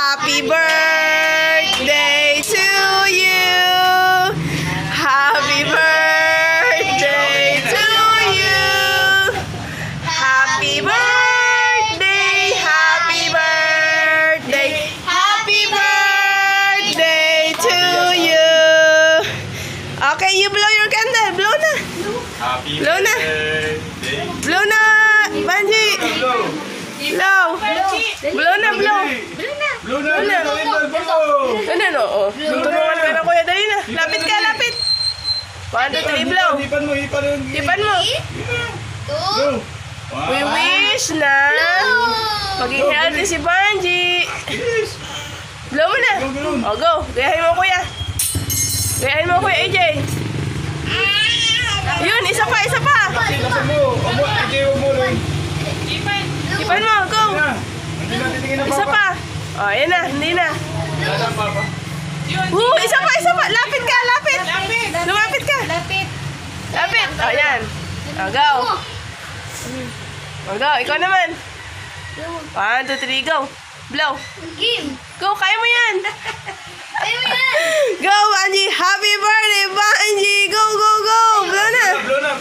Happy birthday to you. Happy birthday to you. Happy birthday, happy birthday, happy birthday to you. Okay, you blow your candle. Blow na. Happy Blow na. birthday. Blow na, Banji. Blow. Blow na, blow. Blow na. Ano, no? Oh. Tutulungan ka na, kuya. Dali na. Lapit ka, lapit. 1, 2, 3, blow. Hipan mo. Tipan mo. Blow. We wish na maging healthy si Banji. Yes. Blow mo na. O, go. Gayahin mo, kuya. Gayahin mo, kuya AJ. Yun, isa pa, isa pa. Lasan mo. Huwag mo rin. Tipan mo, go. Hindi na titingin na Isa pa. O, ayan na. Hindi na. Lasan papa. Isa pa, isa pa. Lapit ka, lapit. Lumapit ka. Lapit. Lapit. O, yan. O, go. O, go. Ikaw naman. 1, 2, 3, go. Blow. Game. Go, kaya mo yan. Ayaw mo yan. Go, Banji. Happy birthday, Banji. Go, go, go. Blow na. Blow na.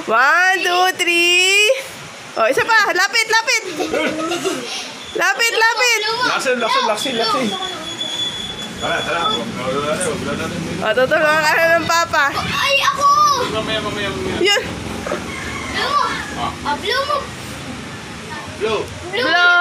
1, 2, 3. O, isa pa. Lapit, lapit. Lapit, lapit. Laksin. Tara. Blow natin. O, tutulungan ka na ng papa. Ay, ako. Mamaya. Yun. Blow mo. Blow mo. Blow. Blow.